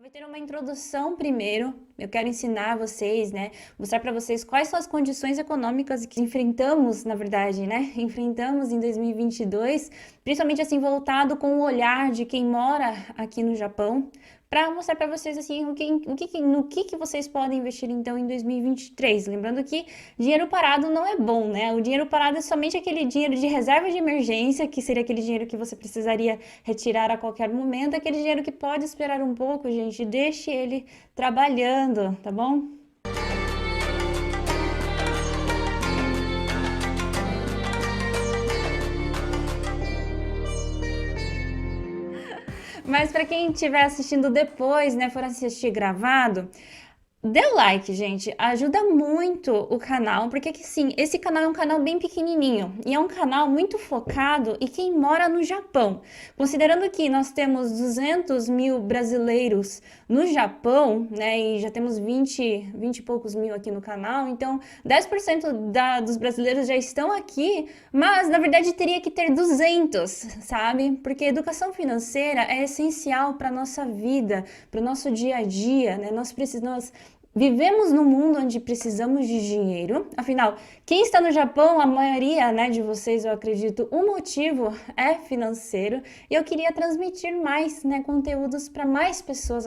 vai ter uma introdução primeiro. Eu quero ensinar vocês, né? Mostrar para vocês quais são as condições econômicas que enfrentamos, na verdade, né? Enfrentamos em 2022, principalmente assim voltado com o olhar de quem mora aqui no Japão, para mostrar para vocês assim no que vocês podem investir então em 2023. Lembrando que dinheiro parado não é bom, né? O dinheiro parado é somente aquele dinheiro de reserva de emergência, que seria aquele dinheiro que você precisaria retirar a qualquer momento, aquele dinheiro que pode esperar um pouco, gente. Deixe ele trabalhando, tá bom? Mas para quem estiver assistindo depois, né, for assistir gravado, dê o like, gente, ajuda muito o canal, porque que sim, esse canal é um canal bem pequenininho e é um canal muito focado em quem mora no Japão. Considerando que nós temos 200 mil brasileiros no Japão, né, e já temos 20 e poucos mil aqui no canal, então 10% dos brasileiros já estão aqui, mas na verdade teria que ter 200, sabe? Porque educação financeira é essencial para nossa vida, para o nosso dia a dia, né? Nós vivemos num mundo onde precisamos de dinheiro. Afinal, quem está no Japão, a maioria, né, de vocês, eu acredito, o motivo é financeiro. E eu queria transmitir mais, né, conteúdos para mais pessoas,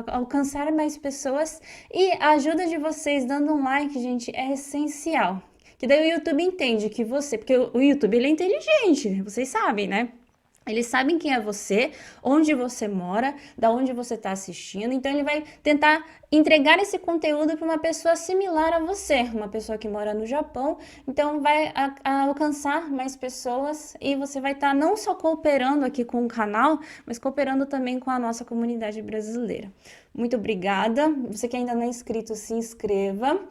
alcançar mais pessoas. E a ajuda de vocês dando um like, gente, é essencial. Que daí o YouTube entende que você... Porque o YouTube, ele é inteligente, vocês sabem, né? Eles sabem quem é você, onde você mora, da onde você está assistindo, então ele vai tentar entregar esse conteúdo para uma pessoa similar a você, uma pessoa que mora no Japão, então vai alcançar mais pessoas e você vai estar não só cooperando aqui com o canal, mas cooperando também com a nossa comunidade brasileira. Muito obrigada, você que ainda não é inscrito, se inscreva.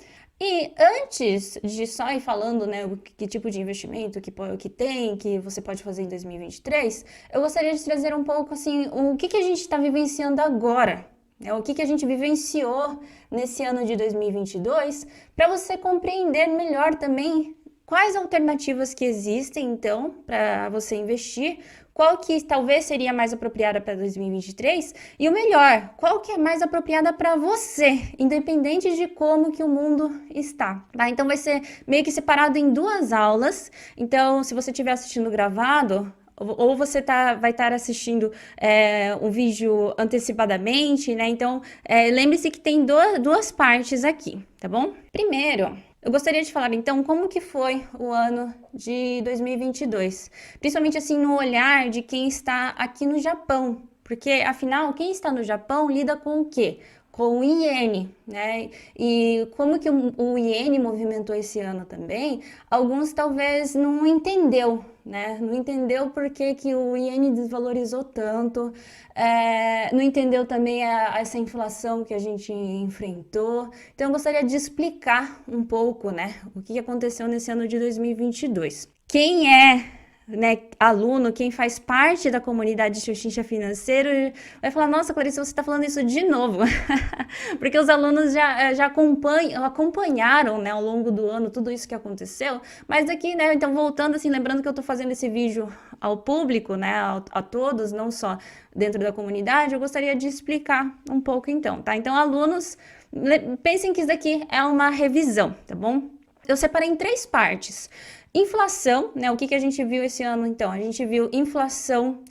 E antes de só ir falando, né, que tipo de investimento que tem, que você pode fazer em 2023, eu gostaria de trazer um pouco, assim, o que a gente está vivenciando agora, né, o que a gente vivenciou nesse ano de 2022, para você compreender melhor também quais alternativas que existem, então, para você investir, qual que talvez seria mais apropriada para 2023 e o melhor, qual que é mais apropriada para você, independente de como que o mundo está, tá? Então vai ser meio que separado em duas aulas. Então, se você estiver assistindo gravado, ou você vai estar assistindo um vídeo antecipadamente, né? Então, lembre-se que tem duas partes aqui, tá bom? Primeiro, eu gostaria de falar, então, como que foi o ano de 2022, principalmente assim no olhar de quem está aqui no Japão, porque afinal, quem está no Japão lida com o quê? Com o iene, né? E como que o iene movimentou esse ano também, alguns talvez não entendeu, né? Não entendeu por que que o iene desvalorizou tanto, não entendeu também essa inflação que a gente enfrentou. Então eu gostaria de explicar um pouco, né, o que aconteceu nesse ano de 2022. Quem é, né, aluno, quem faz parte da comunidade Xuxincha Financeiro, vai falar, nossa, Clarice, você está falando isso de novo. Porque os alunos já acompanharam, né, ao longo do ano tudo isso que aconteceu. Mas aqui, né, então voltando assim, lembrando que eu estou fazendo esse vídeo ao público, né, a todos, não só dentro da comunidade, eu gostaria de explicar um pouco então, tá? Então, alunos, pensem que isso daqui é uma revisão, tá bom? Eu separei em três partes. Inflação, né? O que a gente viu esse ano, então? A gente viu inflação,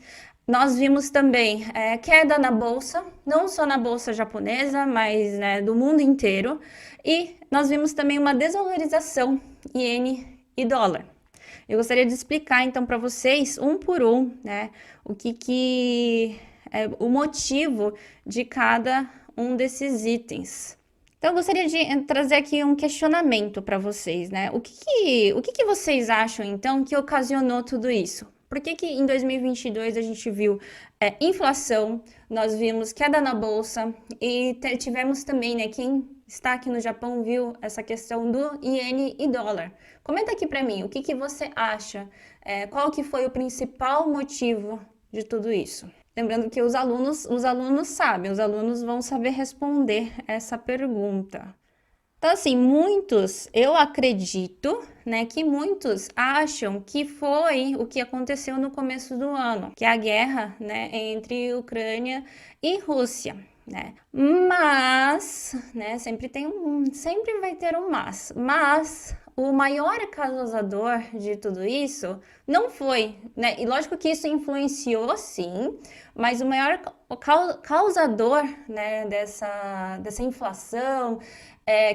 nós vimos também queda na bolsa, não só na bolsa japonesa, mas né, do mundo inteiro. E nós vimos também uma desvalorização iene e dólar. Eu gostaria de explicar, então, para vocês, um por um, né, o o motivo de cada um desses itens. Então, eu gostaria de trazer aqui um questionamento para vocês, né? O que vocês acham, então, que ocasionou tudo isso? Por que que em 2022 a gente viu inflação, nós vimos queda na bolsa e tivemos também, né, quem está aqui no Japão viu essa questão do iene e dólar. Comenta aqui para mim, o que que você acha? Qual que foi o principal motivo de tudo isso? Lembrando que os alunos sabem, os alunos vão saber responder essa pergunta. Então, assim, eu acredito, né, que muitos acham que foi o que aconteceu no começo do ano, que é a guerra, né, entre Ucrânia e Rússia. né? Mas, né, sempre vai ter um mas o maior causador de tudo isso não foi, né? E lógico que isso influenciou, sim, mas o maior causador, né, dessa inflação,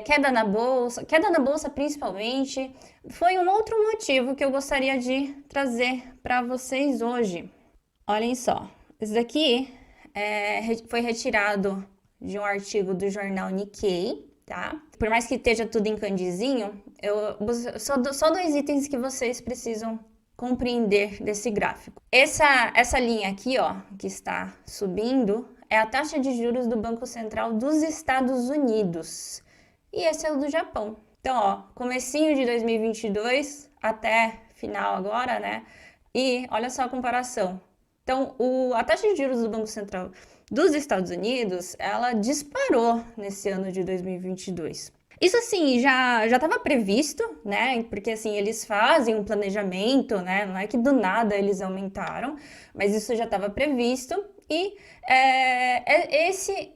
queda na bolsa principalmente, foi um outro motivo que eu gostaria de trazer para vocês hoje. Olhem só, isso daqui foi retirado de um artigo do jornal Nikkei, tá? Por mais que esteja tudo em kanjizinho, só dois itens que vocês precisam compreender desse gráfico. Essa linha aqui, ó, que está subindo, é a taxa de juros do Banco Central dos Estados Unidos. E esse é o do Japão. Então, ó, comecinho de 2022 até final agora, né? E olha só a comparação. Então, a taxa de juros do Banco Central dos Estados Unidos, ela disparou nesse ano de 2022. Isso, assim, já estava previsto, né? Porque, assim, eles fazem um planejamento, né? Não é que do nada eles aumentaram, mas isso já estava previsto. E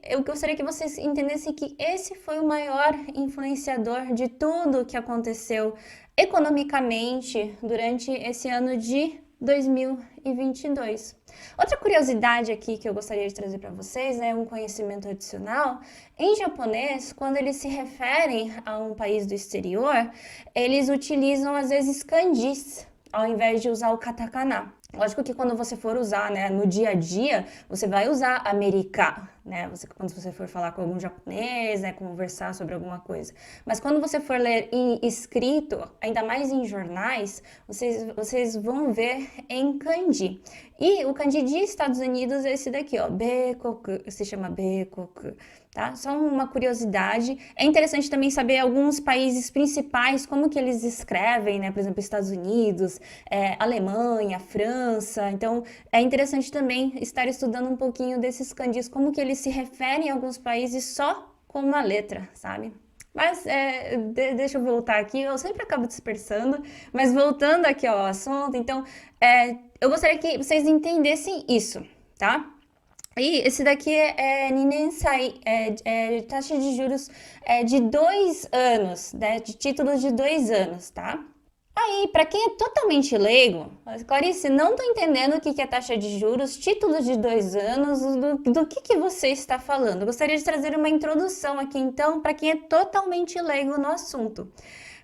eu gostaria que vocês entendessem que esse foi o maior influenciador de tudo que aconteceu economicamente durante esse ano de 2022. Outra curiosidade aqui que eu gostaria de trazer para vocês, né, um conhecimento adicional, em japonês, quando eles se referem a um país do exterior, eles utilizam às vezes kanjis, ao invés de usar o katakana. Lógico que quando você for usar, né, no dia a dia, você vai usar americano, né, quando você for falar com algum japonês, né, conversar sobre alguma coisa. Mas quando você for ler em escrito, ainda mais em jornais, vocês vão ver em kanji. E o kanji de Estados Unidos é esse daqui, ó, Beikoku, se chama Beikoku, tá? Só uma curiosidade. É interessante também saber alguns países principais, como que eles escrevem, né? Por exemplo, Estados Unidos, Alemanha, França. Então, é interessante também estar estudando um pouquinho desses kanjis, como que eles se referem a alguns países só com uma letra, sabe? Mas deixa eu voltar aqui, eu sempre acabo dispersando, mas voltando aqui ao assunto, então eu gostaria que vocês entendessem isso, tá? E esse daqui é Ninensai, taxa de juros de 2 anos, né? De títulos de 2 anos, tá? Aí, para quem é totalmente leigo, Clarice, não tô entendendo o que é taxa de juros, títulos de 2 anos, do que você está falando. Eu gostaria de trazer uma introdução aqui, então, para quem é totalmente leigo no assunto.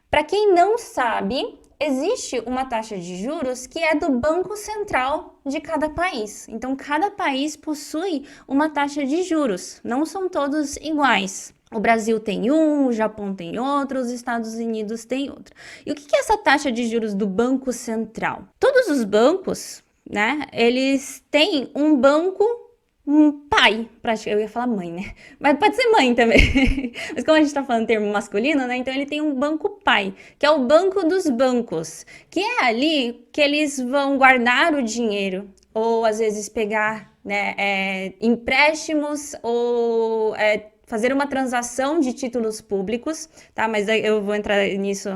Para quem não sabe, existe uma taxa de juros que é do Banco Central de cada país. Então, cada país possui uma taxa de juros, não são todos iguais. O Brasil tem um, o Japão tem outro, os Estados Unidos tem outro. E o que é essa taxa de juros do Banco Central? Todos os bancos, né, eles têm um banco pai, eu ia falar mãe, né? Mas pode ser mãe também. Mas como a gente tá falando termo masculino, né? Então ele tem um banco pai, que é o banco dos bancos, que é ali que eles vão guardar o dinheiro, ou às vezes pegar, né, empréstimos, ou fazer uma transação de títulos públicos, tá? Mas eu vou entrar nisso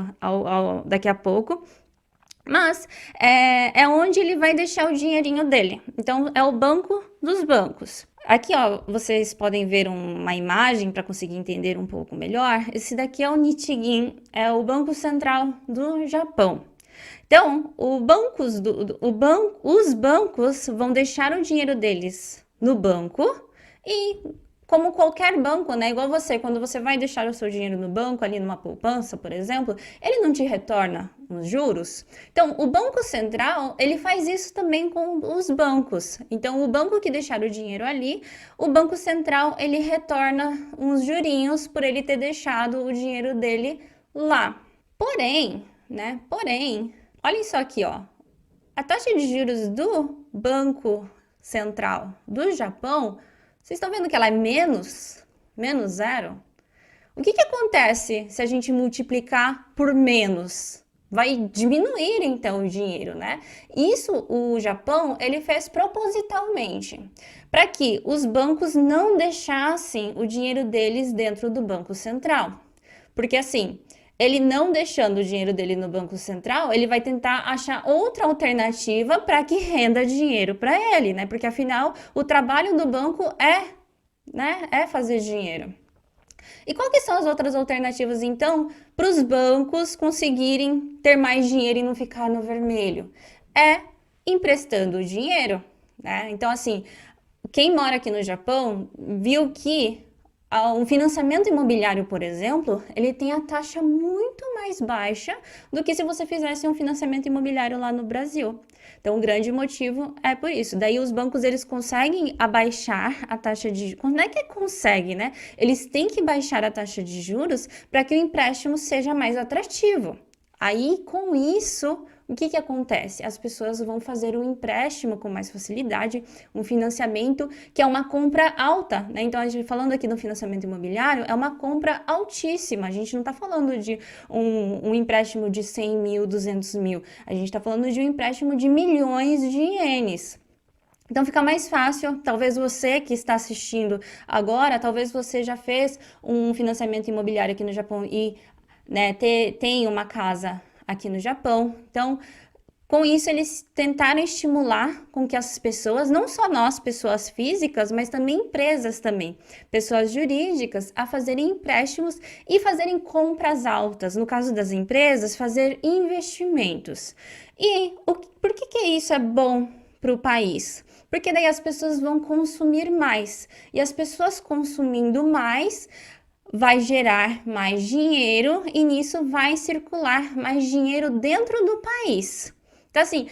daqui a pouco. Mas é onde ele vai deixar o dinheirinho dele. Então, é o banco dos bancos. Aqui, ó, vocês podem ver uma imagem para conseguir entender um pouco melhor. Esse daqui é o Nichigen, é o Banco Central do Japão. Então, os bancos vão deixar o dinheiro deles no banco e, como qualquer banco, né? Igual você, quando você vai deixar o seu dinheiro no banco, ali numa poupança, por exemplo, ele não te retorna os juros. Então, o Banco Central, ele faz isso também com os bancos. Então, o banco que deixar o dinheiro ali, o Banco Central, ele retorna uns jurinhos por ele ter deixado o dinheiro dele lá. Porém, né? Olhem só aqui, ó. A taxa de juros do Banco Central do Japão, vocês estão vendo que ela é menos zero? O que acontece se a gente multiplicar por menos? Vai diminuir, então, o dinheiro, né? Isso o Japão, ele fez propositalmente, para que os bancos não deixassem o dinheiro deles dentro do Banco Central. Porque, assim, ele não deixando o dinheiro dele no Banco Central, ele vai tentar achar outra alternativa para que renda dinheiro para ele, né? Porque, afinal, o trabalho do banco é, né? É fazer dinheiro. E quais que são as outras alternativas, então, para os bancos conseguirem ter mais dinheiro e não ficar no vermelho? É emprestando dinheiro, né? Então, assim, quem mora aqui no Japão viu que um financiamento imobiliário, por exemplo, ele tem a taxa muito mais baixa do que se você fizesse um financiamento imobiliário lá no Brasil. Então, o grande motivo é por isso. Daí, os bancos, eles conseguem abaixar a taxa de juros. Como é que consegue, né? Eles têm que baixar a taxa de juros para que o empréstimo seja mais atrativo. Aí, com isso, o que acontece? As pessoas vão fazer um empréstimo com mais facilidade, um financiamento que é uma compra alta, né? Então, a gente falando aqui do financiamento imobiliário, é uma compra altíssima. A gente não está falando de um empréstimo de 100 mil, 200 mil. A gente está falando de um empréstimo de milhões de ienes. Então fica mais fácil, talvez você que está assistindo agora, talvez você já fez um financiamento imobiliário aqui no Japão e, né, tem uma casa aqui no Japão. Então, com isso, eles tentaram estimular com que as pessoas, não só nós, pessoas físicas, mas também empresas também, pessoas jurídicas, a fazerem empréstimos e fazerem compras altas. No caso das empresas, fazer investimentos. E por que isso é bom para o país? Porque daí as pessoas vão consumir mais. E as pessoas consumindo mais vai gerar mais dinheiro e nisso vai circular mais dinheiro dentro do país. Então, assim,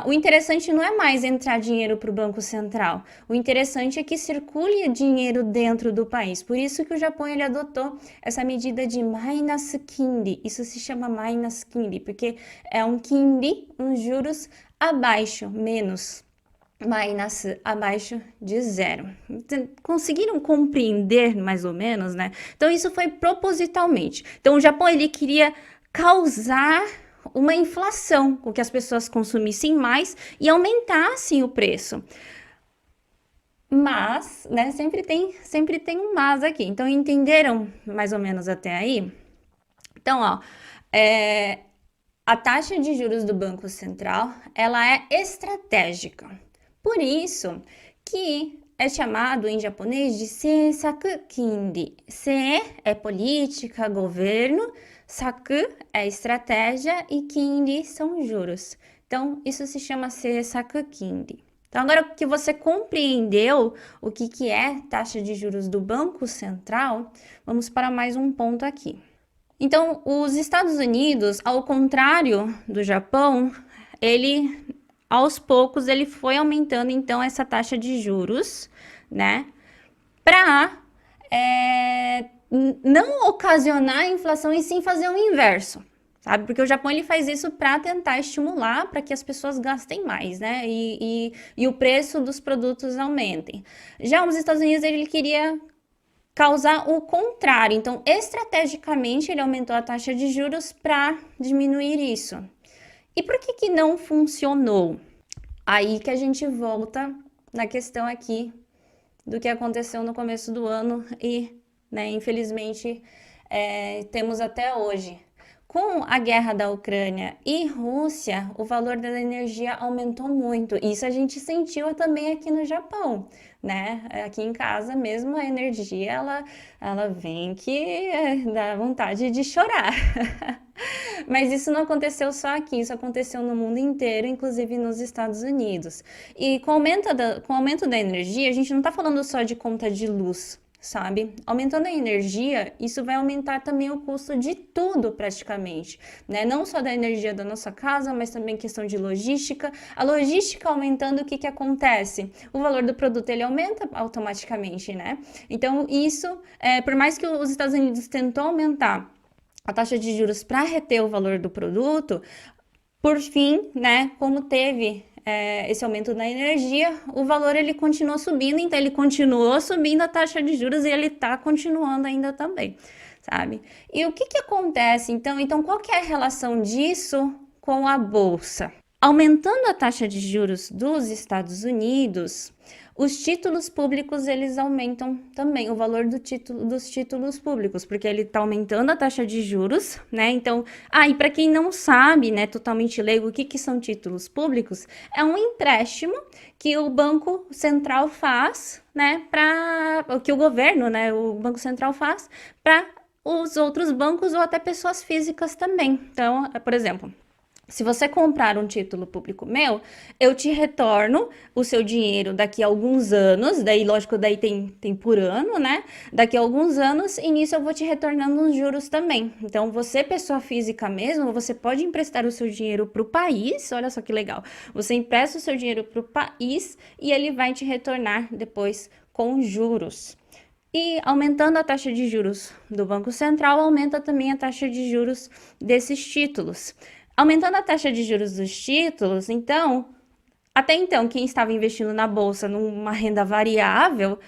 o interessante não é mais entrar dinheiro para o Banco Central. O interessante é que circule dinheiro dentro do país. Por isso que o Japão ele adotou essa medida de minus kinri. Isso se chama minus kinri, porque é um kinri, uns juros abaixo, menos. Minus abaixo de zero. Conseguiram compreender mais ou menos, né? Então isso foi propositalmente. Então o Japão ele queria causar uma inflação, com que as pessoas consumissem mais e aumentassem o preço. Mas, né, sempre tem um mas aqui. Então entenderam mais ou menos até aí? Então, ó, a taxa de juros do Banco Central, ela é estratégica. Por isso que é chamado em japonês de seisaku kinri. Se é política, governo, saku é estratégia e kinri são juros. Então, isso se chama seisaku kinri. Então, agora que você compreendeu o que é taxa de juros do Banco Central, vamos para mais um ponto aqui. Então, os Estados Unidos, ao contrário do Japão, aos poucos ele foi aumentando então essa taxa de juros, né, para não ocasionar a inflação e sim fazer o inverso, sabe? Porque o Japão ele faz isso para tentar estimular para que as pessoas gastem mais, né, e o preço dos produtos aumentem. Já os Estados Unidos ele queria causar o contrário, então estrategicamente ele aumentou a taxa de juros para diminuir isso. E por que não funcionou? Aí que a gente volta na questão aqui do que aconteceu no começo do ano e, né, infelizmente, temos até hoje. Com a guerra da Ucrânia e Rússia, o valor da energia aumentou muito. Isso a gente sentiu também aqui no Japão, né? Aqui em casa mesmo a energia, ela vem que dá vontade de chorar. Mas isso não aconteceu só aqui, isso aconteceu no mundo inteiro, inclusive nos Estados Unidos. E com o aumento da energia, a gente não está falando só de conta de luz, sabe? Aumentando a energia, isso vai aumentar também o custo de tudo praticamente, né? Não só da energia da nossa casa, mas também questão de logística. A logística aumentando, o que acontece? O valor do produto, ele aumenta automaticamente, né? Então, isso, por mais que os Estados Unidos tentou aumentar a taxa de juros para reter o valor do produto, por fim, né, como teve esse aumento da energia, o valor ele continuou subindo, então ele continuou subindo a taxa de juros e ele está continuando ainda também, sabe? E o que acontece então? Então, qual que é a relação disso com a bolsa? Aumentando a taxa de juros dos Estados Unidos, os títulos públicos, eles aumentam também o valor dos títulos públicos, porque ele está aumentando a taxa de juros, né? Então, e para quem não sabe, né, totalmente leigo, o que que são títulos públicos? É um empréstimo que o Banco Central faz, né, para que o governo, né, o Banco Central faz para os outros bancos ou até pessoas físicas também. Então, por exemplo, se você comprar um título público meu, eu te retorno o seu dinheiro daqui a alguns anos, daí lógico, daí tem por ano, né? Daqui a alguns anos, e nisso eu vou te retornando uns juros também. Então, você, pessoa física mesmo, você pode emprestar o seu dinheiro para o país, olha só que legal. Você empresta o seu dinheiro para o país e ele vai te retornar depois com juros. E aumentando a taxa de juros do Banco Central, aumenta também a taxa de juros desses títulos. Aumentando a taxa de juros dos títulos, então, até então, quem estava investindo na bolsa numa renda variável,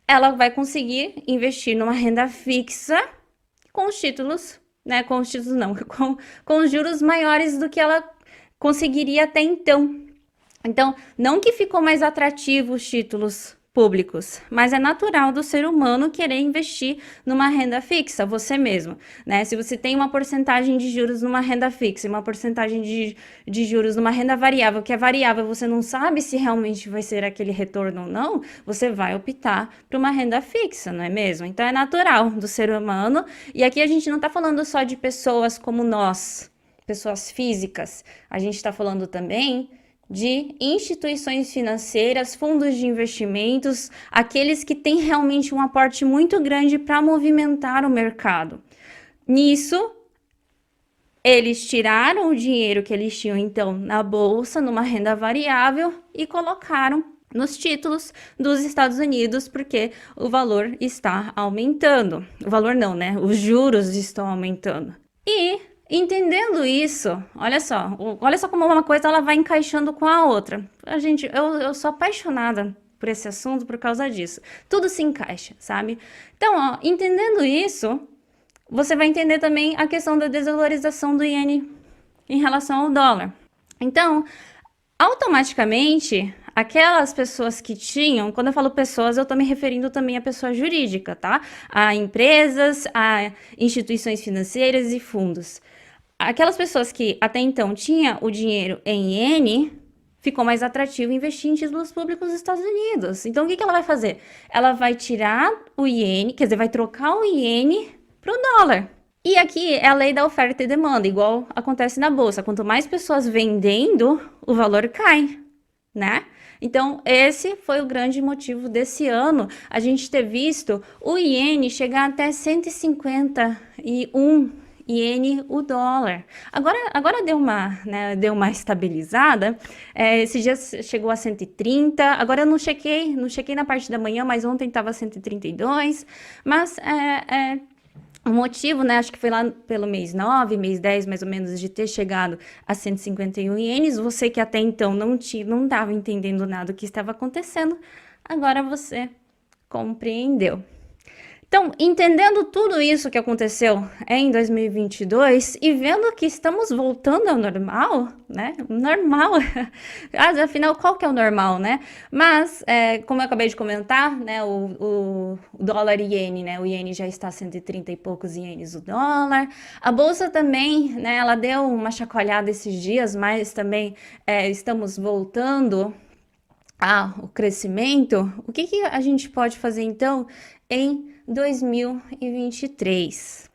ela vai conseguir investir numa renda fixa com os títulos, né? Com os títulos não, com os juros maiores do que ela conseguiria até então. Então, não que ficou mais atrativo os títulos públicos, mas é natural do ser humano querer investir numa renda fixa, você mesmo, né? Se você tem uma porcentagem de juros numa renda fixa e uma porcentagem de juros numa renda variável, que é variável, você não sabe se realmente vai ser aquele retorno ou não, você vai optar por uma renda fixa, não é mesmo? Então, é natural do ser humano, e aqui a gente não tá falando só de pessoas como nós, pessoas físicas, a gente está falando também de instituições financeiras, fundos de investimentos, aqueles que têm realmente um aporte muito grande para movimentar o mercado. Nisso, eles tiraram o dinheiro que eles tinham então na bolsa, numa renda variável, e colocaram nos títulos dos Estados Unidos, porque o valor está aumentando. O valor não, né? Os juros estão aumentando. E entendendo isso, olha só como uma coisa ela vai encaixando com a outra. Eu sou apaixonada por esse assunto por causa disso. Tudo se encaixa, sabe? Então, entendendo isso, você vai entender também a questão da desvalorização do iene em relação ao dólar. Então, automaticamente, aquelas pessoas que tinham, quando eu falo pessoas, eu tô me referindo também a pessoa jurídica, tá? A empresas, a instituições financeiras e fundos. Aquelas pessoas que até então tinham o dinheiro em iene, ficou mais atrativo investir em títulos públicos dos Estados Unidos. Então, o que ela vai fazer? Ela vai tirar o iene, quer dizer, vai trocar o iene para o dólar. E aqui é a lei da oferta e demanda, igual acontece na bolsa. Quanto mais pessoas vendendo, o valor cai, né? Então, esse foi o grande motivo desse ano, a gente ter visto o iene chegar até 151 iene o dólar. Agora deu uma estabilizada. Esses dias chegou a 130. Agora eu não chequei na parte da manhã, mas ontem estava 132. Mas o motivo, né, acho que foi lá pelo mês 9, mês 10, mais ou menos, de ter chegado a 151 ienes. Você que até então não estava entendendo nada do que estava acontecendo, agora você compreendeu. Então, entendendo tudo isso que aconteceu em 2022 e vendo que estamos voltando ao normal, né? Normal. Afinal, qual que é o normal, né? Mas, como eu acabei de comentar, né? O dólar iene, né? O iene já está a 130 e poucos ienes o dólar. A bolsa também, né? Ela deu uma chacoalhada esses dias, mas também estamos voltando ao crescimento. O que a gente pode fazer, então, em 2023?